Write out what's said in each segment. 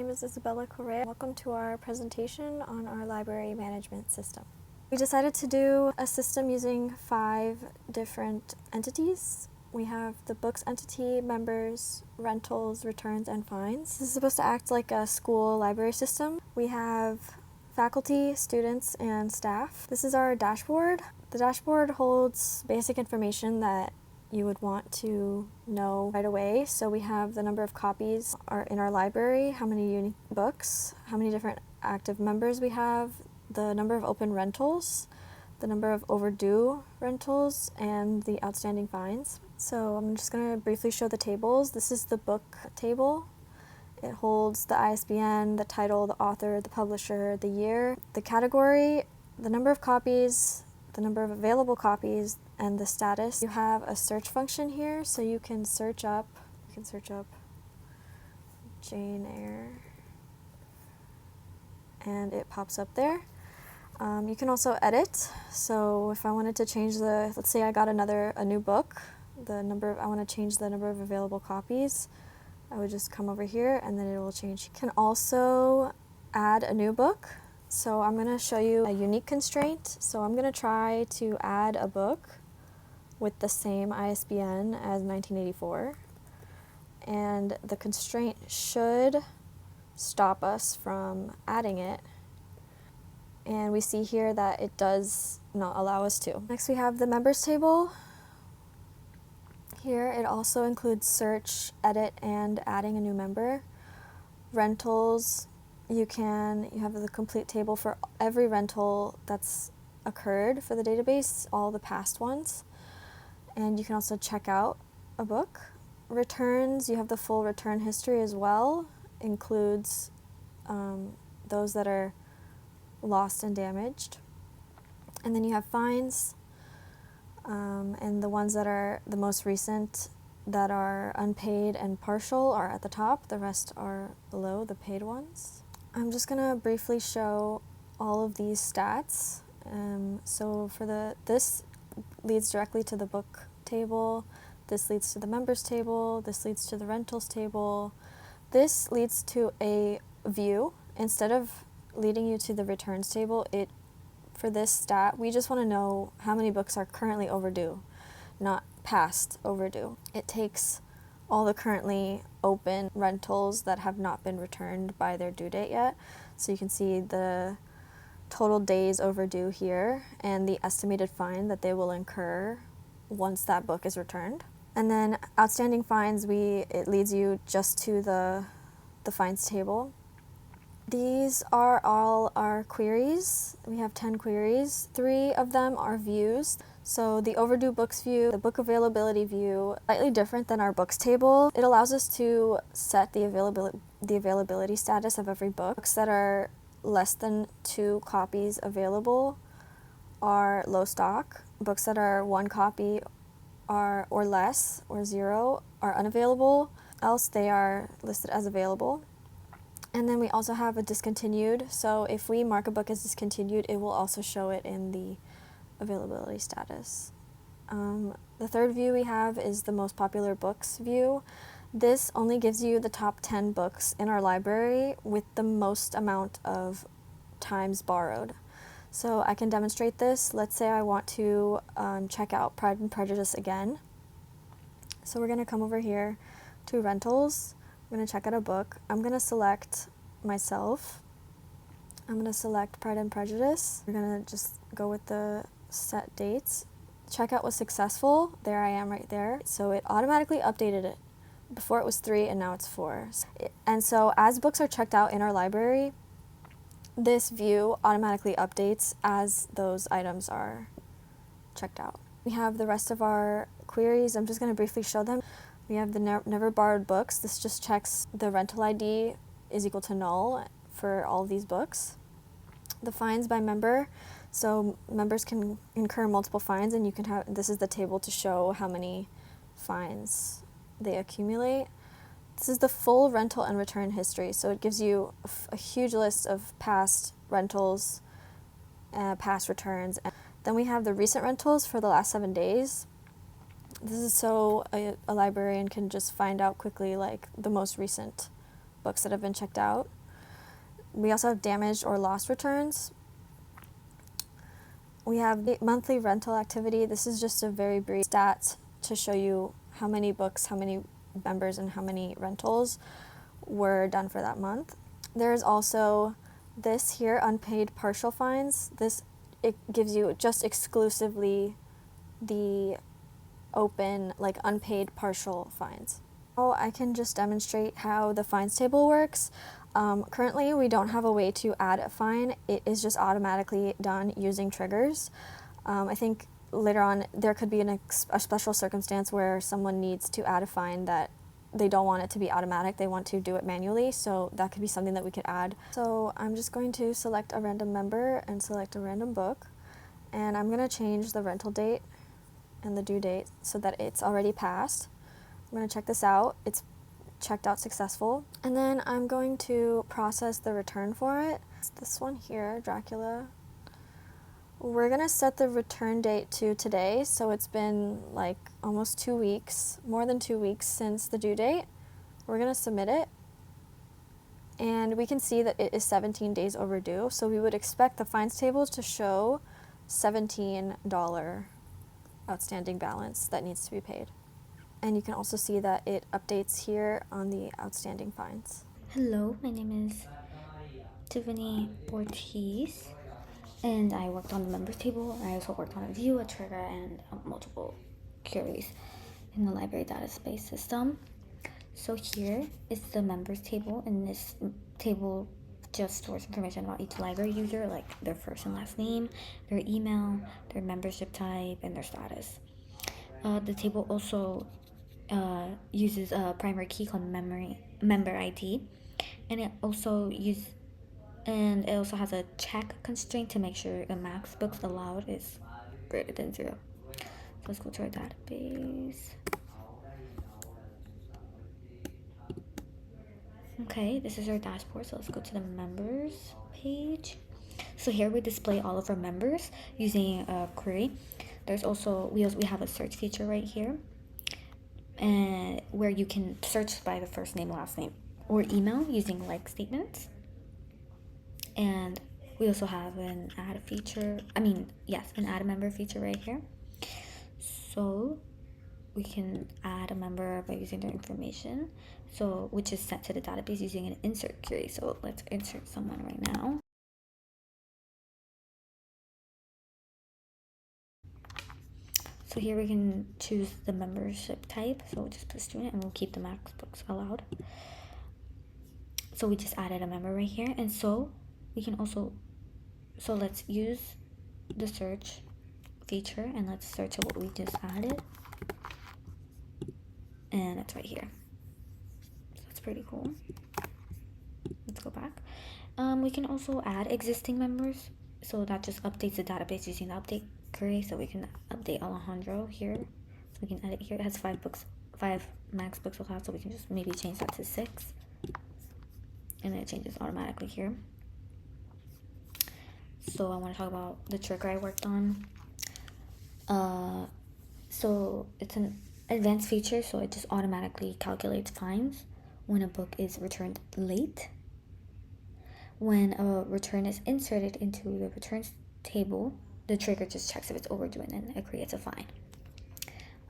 name is Isabella Correa. Welcome to our presentation on our library management system. We decided to do a system using 5 different entities. We have the books entity, members, rentals, returns, and fines. This is supposed to act like a school library system. We have faculty, students, and staff. This is our dashboard. The dashboard holds basic information that you would want to know right away. So we have the number of copies are in our library, how many unique books, how many different active members we have, the number of open rentals, the number of overdue rentals, and the outstanding fines. So I'm just going to briefly show the tables. This is the book table. It holds the ISBN, the title, the author, the publisher, the year, the category, the number of copies, the number of available copies, and the status. You have a search function here, so you can search up Jane Eyre, and it pops up there. You can also edit. So if I wanted to change let's say I got a new book, I want to change the number of available copies, I would just come over here and then it will change. You can also add a new book. So I'm going to show you a unique constraint. So I'm going to try to add a book with the same ISBN as 1984. And the constraint should stop us from adding it. And we see here that it does not allow us to. Next we have the members table. Here it also includes search, edit, and adding a new member. Rentals, you have the complete table for every rental that's occurred for the database, all the past ones. And you can also check out a book. Returns, you have the full return history as well, includes those that are lost and damaged. And then you have fines, and the ones that are the most recent that are unpaid and partial are at the top, the rest are below, the paid ones. I'm just going to briefly show all of these stats. So this leads directly to the book table, this leads to the members table, this leads to the rentals table, this leads to a view. Instead of leading you to the returns table, for this stat, we just want to know how many books are currently overdue, not past overdue. It takes all the currently open rentals that have not been returned by their due date yet. So you can see the total days overdue here and the estimated fine that they will incur once that book is returned. And then outstanding fines, it leads you just to the fines table. These are all our queries. We have 10 queries. 3 of them are views. So the overdue books view, the book availability view, slightly different than our books table. It allows us to set the availability status of every book. Books that are less than 2 copies available are low stock. Books that are 1 copy or less or 0 are unavailable, else they are listed as available. And then we also have a discontinued, so if we mark a book as discontinued, it will also show it in the availability status. The third view we have is the most popular books view. This only gives you the top 10 books in our library with the most amount of times borrowed. So I can demonstrate this. Let's say I want to check out Pride and Prejudice again. So we're going to come over here to rentals. I'm going to check out a book. I'm going to select myself. I'm going to select Pride and Prejudice. We're going to just go with the set dates. Checkout was successful. There I am right there. So it automatically updated it. Before it was 3 and now it's 4. And so as books are checked out in our library, this view automatically updates as those items are checked out. We have the rest of our queries. I'm just going to briefly show them. We have the never borrowed books. This just checks the rental ID is equal to null for all of these books. The fines by member. So members can incur multiple fines, and this is the table to show how many fines they accumulate. This is the full rental and return history. So it gives you a huge list of past rentals, past returns. Then we have the recent rentals for the last 7 days. This is so a librarian can just find out quickly like the most recent books that have been checked out. We also have damaged or lost returns. We have the monthly rental activity. This is just a very brief stats to show you how many books, how many members, and how many rentals were done for that month. There's also this here, unpaid partial fines. It gives you just exclusively the open, like unpaid partial fines. Oh, I can just demonstrate how the fines table works. Currently, we don't have a way to add a fine. It is just automatically done using triggers. I think later on there could be a special circumstance where someone needs to add a fine that they don't want it to be automatic, they want to do it manually, so that could be something that we could add. So I'm just going to select a random member and select a random book, and I'm going to change the rental date and the due date so that it's already passed. I'm going to check this out. It's checked out successful. And then I'm going to process the return for it. It's this one here, Dracula. We're going to set the return date to today, so it's been like almost 2 weeks, more than 2 weeks since the due date. We're going to submit it, and we can see that it is 17 days overdue, so we would expect the fines table to show $17 outstanding balance that needs to be paid. And you can also see that it updates here on the outstanding fines. Hello, my name is Tiffany Ortiz, and I worked on the members table. I also worked on a view, a trigger, and multiple queries in the library database system. So here is the members table, and this table just stores information about each library user, like their first and last name, their email, their membership type, and their status. The table also uses a primary key called member ID, and it also has a check constraint to make sure the max books allowed is greater than 0. So let's go to our database. Okay, this is our dashboard, so let's go to the members page. So here we display all of our members using a query. There's also we have a search feature right here, and where you can search by the first name, last name, or email using like statements. And we also have an add a member feature right here. So we can add a member by using their information, which is sent to the database using an insert query. So let's insert someone right now. So here we can choose the membership type. So we'll just put student, and we'll keep the max books allowed. So we just added a member right here, and so we can also, so let's use the search feature, and let's search what we just added, and it's right here. So that's pretty cool. Let's go back. We can also add existing members, so that just updates the database using the update query. So we can update Alejandro here, so we can edit here. It has 5 max books allowed, so we can just maybe change that to 6, and then it changes automatically here. So I want to talk about the trigger I worked on. So it's an advanced feature, so it just automatically calculates fines when a book is returned late. When a return is inserted into the returns table, the trigger just checks if it's overdue, and then it creates a fine.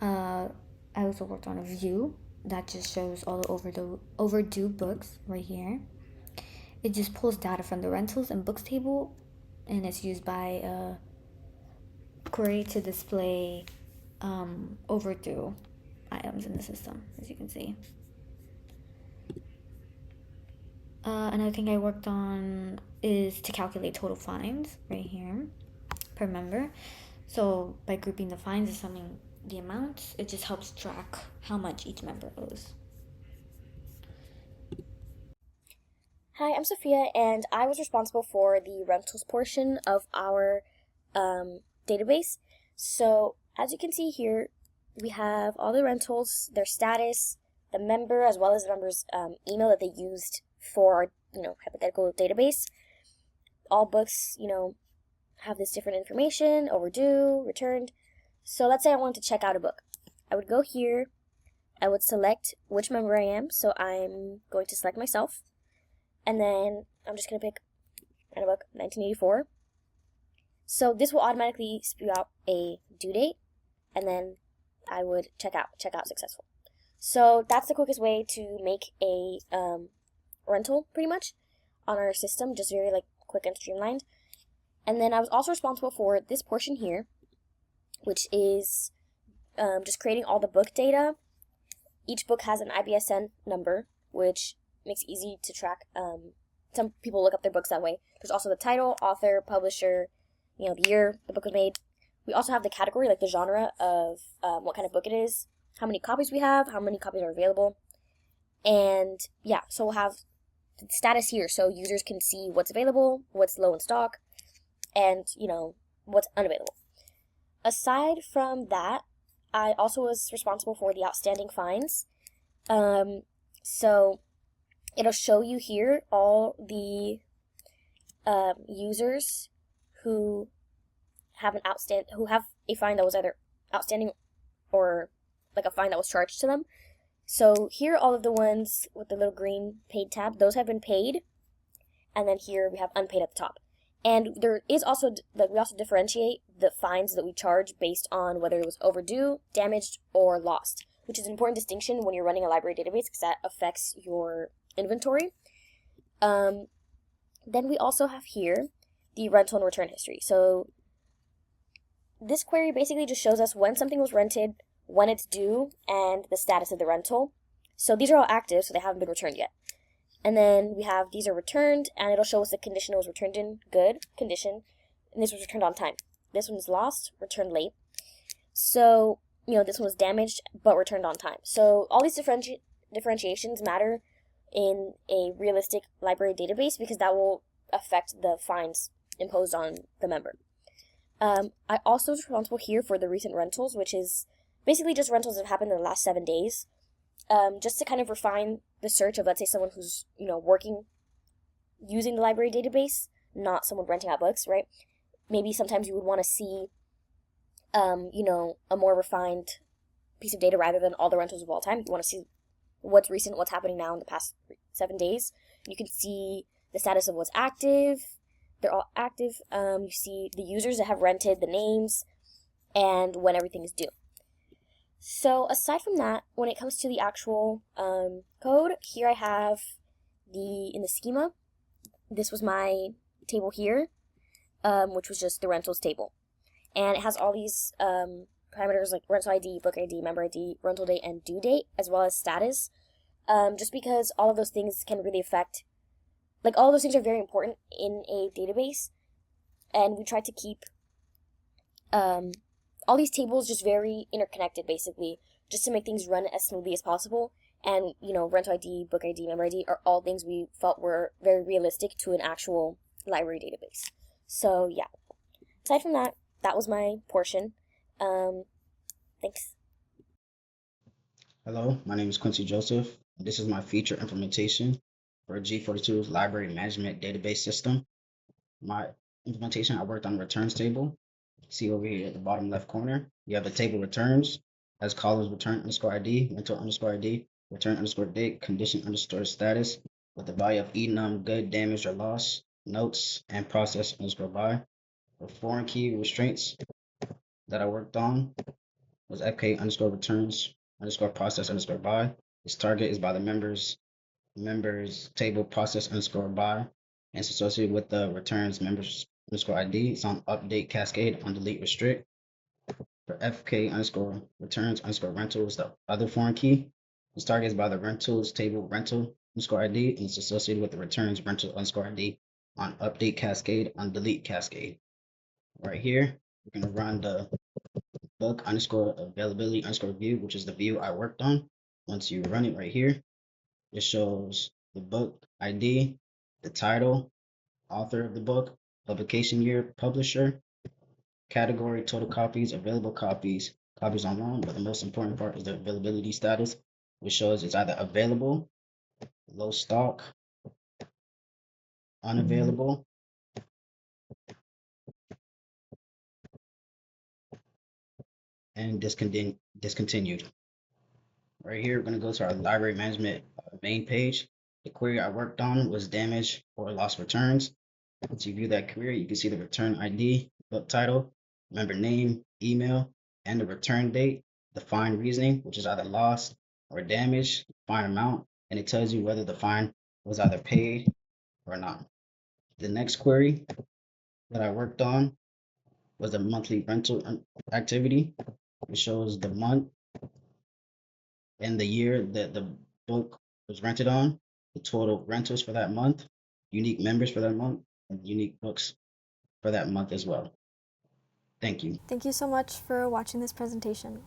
I also worked on a view that just shows all the overdue books right here. It just pulls data from the rentals and books table, and it's used by a query to display overdue items in the system, as you can see. Another thing I worked on is to calculate total fines right here per member. So by grouping the fines and summing the amounts, it just helps track how much each member owes. Hi, I'm Sophia, and I was responsible for the rentals portion of our database. So as you can see here, we have all the rentals, their status, the member, as well as the member's email that they used for our, hypothetical database. All books, have this different information: overdue, returned. So let's say I wanted to check out a book. I would go here, I would select which member I am, so I'm going to select myself. and then I'm just going to pick random book 1984. So this will automatically spew out a due date, and then I would check out successful. So that's the quickest way to make a rental, pretty much, on our system, just very like quick and streamlined. And then I was also responsible for this portion here, which is just creating all the book data. Each book has an IBSN number, which makes it easy to track. Some people look up their books that way. There's also the title, author, publisher, the year the book was made. We also have the category, like the genre of what kind of book it is, how many copies we have, how many copies are available. And yeah, so we'll have the status here so users can see what's available, what's low in stock, and, what's unavailable. Aside from that, I also was responsible for the outstanding fines. So it'll show you here all the users who have a fine that was either outstanding or like a fine that was charged to them. So here are all of the ones with the little green paid tab. Those have been paid. And then here we have unpaid at the top. And there is also, we also differentiate the fines that we charge based on whether it was overdue, damaged, or lost, which is an important distinction when you're running a library database because that affects your inventory. Then we also have here the rental and return history. So this query basically just shows us when something was rented, when it's due, and the status of the rental. So these are all active, so they haven't been returned yet. And then we have these are returned, and it'll show us the condition it was returned in, good condition, and this was returned on time. This one's lost, returned late. So, this one was damaged, but returned on time. So all these differentiations matter in a realistic library database because that will affect the fines imposed on the member. I also was responsible here for the recent rentals, which is basically just rentals that have happened in the last 7 days. Just to kind of refine the search of, let's say, someone who's, working using the library database, not someone renting out books, right? Maybe sometimes you would want to see, a more refined piece of data rather than all the rentals of all time. You want to see what's recent, what's happening now in the past 7 days. You can see the status of what's active. They're all active. You see the users that have rented, the names, and when everything is due. So aside from that, when it comes to the actual code, here I have in the schema, this was my table here, which was just the rentals table. And it has all these parameters like rental ID, book ID, member ID, rental date, and due date, as well as status, just because all of those things can really affect, all of those things are very important in a database, and we try to keep all these tables just very interconnected, basically, just to make things run as smoothly as possible. And, rental ID, book ID, member ID are all things we felt were very realistic to an actual library database. So, yeah. Aside from that, that was my portion. Thanks. Hello, my name is Quincy Joseph. This is my feature implementation for G42's library management database system. My implementation, I worked on the returns table. See over here at the bottom left corner, you have the table returns as columns return underscore ID, rental underscore ID, return underscore date, condition underscore status, with the value of enum, good, damaged, or lost, notes, and process underscore by. The foreign key restraints that I worked on was FK underscore returns underscore process underscore by. Its target is by the members table process underscore by, and it's associated with the returns members underscore ID. It's on update cascade on delete restrict. For FK underscore returns underscore rental is the other foreign key. Its target is by the rentals table rental underscore ID, and it's associated with the returns rental underscore ID on update cascade on delete cascade. Right here, we're gonna run the book underscore availability underscore view, which is the view I worked on. Once you run it right here, it shows the book ID, the title, author of the book, publication year, publisher, category, total copies, available copies, copies on loan, but the most important part is the availability status, which shows it's either available, low stock, unavailable, and discontinued. Right here, we're going to go to our library management main page. The query I worked on was damage or lost returns. Once you view that query, you can see the return ID, book title, member name, email, and the return date, the fine reasoning, which is either lost or damaged, fine amount, and it tells you whether the fine was either paid or not. The next query that I worked on was the monthly rental activity. It shows the month and the year that the book was rented on, the total rentals for that month, unique members for that month, and unique books for that month as well. Thank you. Thank you so much for watching this presentation.